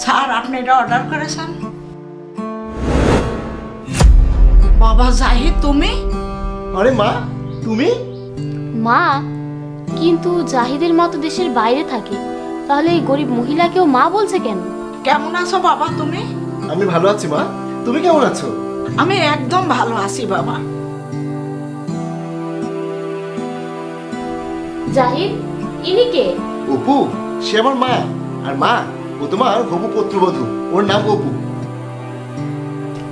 Sir আপনি এটা order করেছেন? বাবা জাহিদ তুমি? আরে মা, তুমি? মা? কিন্তু জাহিদের মতো দেশের বাইরে থাকে, তাহলে এই গরিব মহিলাকেও মা বলছে কেন? কেমন আছো বাবা তুমি? আমি ভালো আছি মা, তুমি কেমন আছো? আমি একদম ভালো আছি বাবা। জাহিদ, ইনি কে? অপু, সে আমার মা। আর মা, ও তোমার হবু পুত্রবধূ, ওর নাম অপু।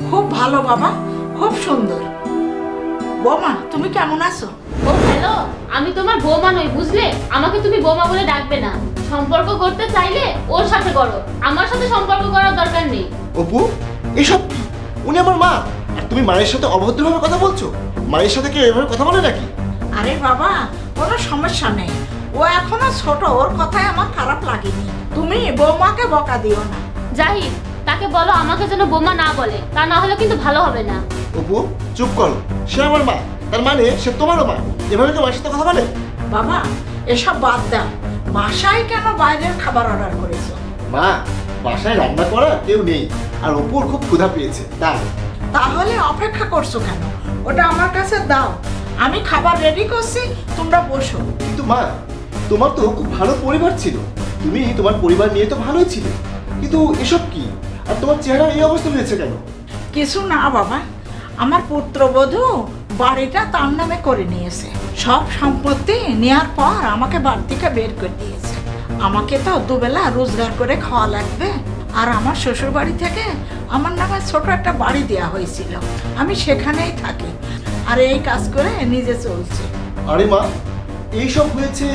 খুব ভালো বাবা, খুব সুন্দর। বৌমা তুমি কেমন আছো? ও হ্যালো, আমি তোমার বৌমা নই বুঝলে। আমাকে তুমি বৌমা বলে ডাকবে না। সম্পর্ক করতে চাইলে ওর সাথে করো, আমার সাথে সম্পর্ক করার দরকার নেই। অপু, এসব কি? উনি আমার মা, আর তুমি মায়ের সাথে অভদ্রভাবে কথা বলছো? মায়ের সাথে কেউ এভাবে কথা বলে নাকি? আরে বাবা কোনো সমস্যা নেই, ও এখনো ছোট, ওর কথায় আমার খারাপ লাগেনি। তুমি বৌমাকে বকা দিও না। জাহিদ, তাকে বলো আমাকে যেন বৌমা না বলে, তা না হলে কিন্তু ভালো হবে না। অপু চুপ করো, সে আমার মা, তার মানে সে তোমারও মা। এভাবে তো মায়ের সাথে কথা বলে? বাবা এসব বাদ দাও, বাসায় কেন বাইরের খাবার অর্ডার করেছো? মা, বাসায় রান্না করা কেউ নেই, আর অপুর খুব ক্ষুধা পেয়েছে তাই। তাহলে অপেক্ষা করছো কেন? ওটা আমার কাছে দাও, আমি খাবার রেডি করছি, তোমরা বসো। কিন্তু মা, তোমার তো খুব ভালো পরিবার ছিল, তুমি তোমার পরিবার নিয়ে তো ভালোই ছিলে, কিন্তু এসব কি? আর তোমার চেহারা এই অবস্থা হয়েছে কেন? কিছু না বাবা, আমার পুত্রবধূ বাড়িটা তার নামে করে নিয়েছে। সব সম্পত্তি নেওয়ার পর আমাকে বাড়ি থেকে বের করে দিয়েছে। আমাকে তো দুবেলা রোজগার করে খাওয়া লাগবে। আর আমার শ্বশুর বাড়ি থেকে আমার নামে ছোট একটা বাড়ি দেওয়া হয়েছিল, আমি সেখানেই থাকি আর এই কাজ করে নিজে চলছি। আরে মা, এইসব হয়েছে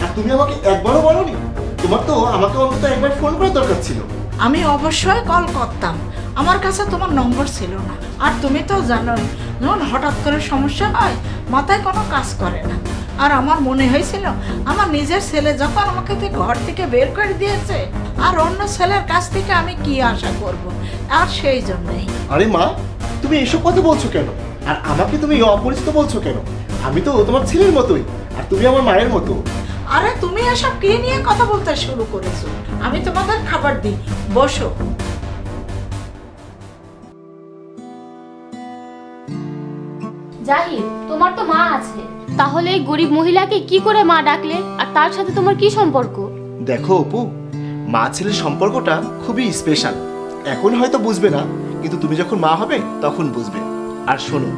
আর তুমি আমাকে একবারও বলোনি? তোমার তো আমাকে অন্তত একবার ফোন করার দরকার ছিল। আমি অবশ্যই কল করতাম, আমার কাছে তোমার নম্বর ছিল না। আর তুমি তো জানোই, যখন হঠাৎ করে সমস্যা হয় মাথায় কোনো কাজ করে না। আর আমার মনে হয়েছিল আমার নিজের ছেলে যখন আমাকে ঘর থেকে বের করে দিয়েছে, আর অন্য ছেলের কাছ থেকে আমি কি আশা করব, আর সেই জন্যই। আরে মা, তুমি এসব কথা বলছো কেন? আর আমাকে তুমি অপরিচিত বলছো কেন? আমি তো তোমার ছেলের মতোই, আর তুমি আমার মায়ের মতো। আরে তুমি এসব কি নিয়ে কথা বলতে শুরু করেছো? আমি তোমাদের খাবার দিই, বসো। জাহিদ, তোমার তো মা আছে, তাহলে এই গরিব মহিলাকে কি করে মা ডাকলে? আর তার সাথে তোমার কি সম্পর্ক? দেখো অপু, মা ছেলের সম্পর্কটা খুবই স্পেশাল। এখন হয়তো বুঝবে না, কিন্তু তুমি যখন মা হবে তখন বুঝবে। আর শোনো,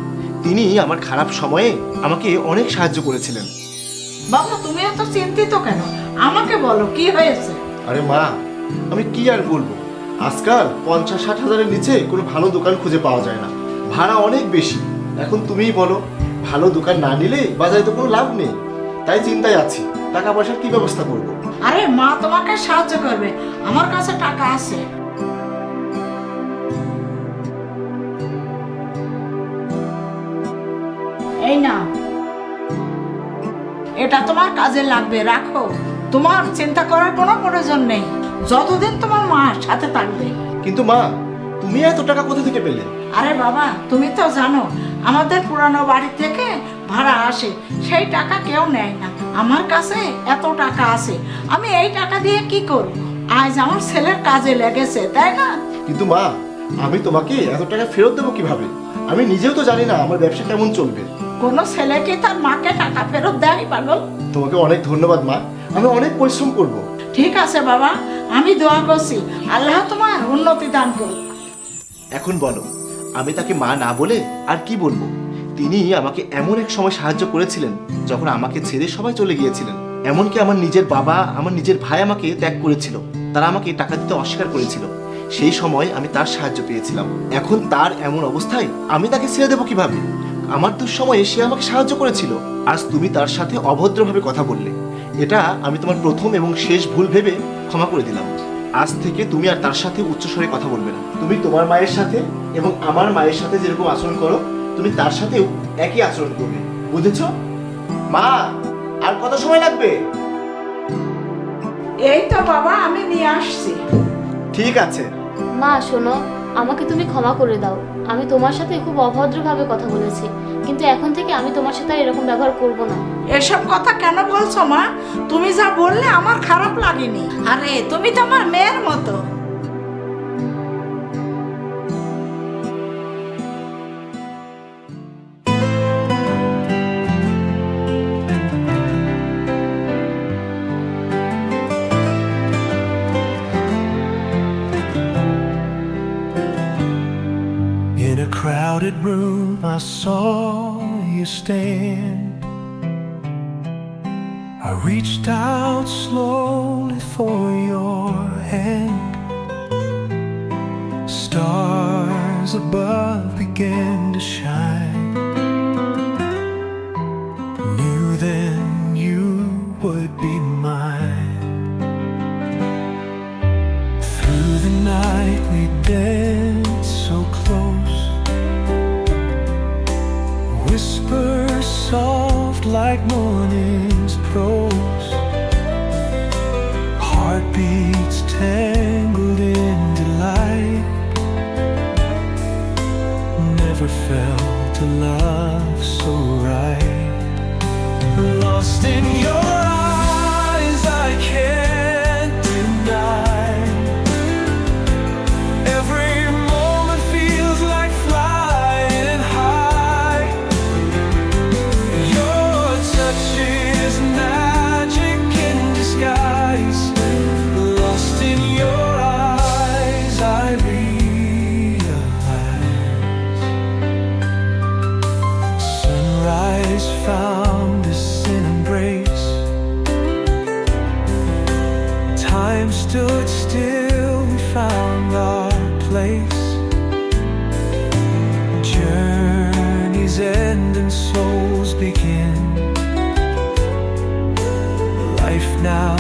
তিনি আমার খারাপ সময়ে আমাকে অনেক সাহায্য করেছিলেন। বাবা তুমি এত চিন্তিত কেন? আমাকে বলো কি হয়েছে। আরে মা, আমি কি আর বলবো, আজকাল 50-60 হাজারের নিচে কোনো ভালো দোকান খুঁজে পাওয়া যায় না, ভাড়া অনেক বেশি। এখন তুমিই বলো, ভালো দোকান না নিলে বাজারে তো কোনো লাভ নেই। তাই চিন্তায় আছি, টাকা পয়সার কি ব্যবস্থা করবো। আরে মা তোমাকে সাহায্য করবে, আমার কাছে টাকা আছে। এই না, এটা তোমার কাজে লাগবে, রাখো। তোমার চিন্তা করার কোনো প্রয়োজন নেই, যতদিন তোমার মা সাথে থাকবে। কিন্তু মা, তুমি এত টাকা কোথা থেকে পেলে? আরে বাবা তুমি তো জানো, আমাদের পুরানো বাড়ি থেকে ভাড়া আসে, সেই টাকা কেউ নেয় না। আমার কাছে এত টাকা আছে, আমি এই টাকা দিয়ে কি করব? আজ আমার ছেলের কাজে লেগেছে, তাই না? কিন্তু মা, আমি তোমাকে এত টাকা ফেরত দেবো কিভাবে? আমি নিজেও তো জানি না আমার ব্যবসা কেমন চলবে। কোনো ছেলে কি তার মাকে টাকা ফেরত দেয় পাগল? তোমাকে অনেক ধন্যবাদ মা, আমি অনেক পরিশ্রম করব। ঠিক আছে বাবা, আমি দোয়া করছি আল্লাহ তোমার উন্নতি দান করুক। এখন বলো, আমি তাকে মা না বলে আর কি বলবো? তিনি আমাকে এমন এক সময় সাহায্য করেছিলেন যখন আমাকে ছেড়ে সবাই চলে গিয়েছিলেন। এমনকি আমার নিজের বাবা, আমার নিজের ভাই আমাকে ত্যাগ করেছিল, তারা আমাকে টাকা দিতে অস্বীকার করেছিল। সেই সময় আমি তার সাহায্য পেয়েছিলাম। এখন তার এমন অবস্থায় আমি তাকে ছেড়ে দেবো কিভাবে? আমার দুঃসময়ে সে আমাকে সাহায্য করেছিল, আজ তুমি তার সাথে অভদ্রভাবে কথা বললে। এটা আমি তোমার প্রথম এবং শেষ ভুল ভেবে ক্ষমা করে দিলাম। আজ থেকে তুমি আর তার সাথে উচ্চস্বরে কথা বলবে না। তুমি তোমার মায়ের সাথে এবং আমার মায়ের সাথে যেরকম আচরণ করো, তুমি তার সাথেও একই আচরণ করবে, বুঝেছো? মা, আর কত সময় লাগবে? এই তো বাবা আমি নিয়ে আসছি। ঠিক আছে। মা শোনো, আমাকে তুমি ক্ষমা করে দাও। আমি তোমার সাথে খুব অভদ্রভাবে কথা বলেছি, কিন্তু এখন থেকে আমি তোমার সাথে আর এরকম ব্যবহার করব না। এসব কথা কেন বলছো মা? তুমি যা বললে আমার খারাপ লাগেনি। আরে তুমি তো আমার মেয়ের মতো। crowded room I saw you stand. I reached out slowly for your hand. Stars above began to shine. Knew then you would be mine. Through the night we danced so close. Whispers soft like morning's prose. Heartbeats tangled in delight. Never felt a love so right. Lost in your eyes, I can't deny. Every moment feels like flying high. Your touch is magic in disguise. Lost in your eyes, I realize. Sunrise found us in embrace. Time stood still, we found our place. Journeys end and souls begin. Life now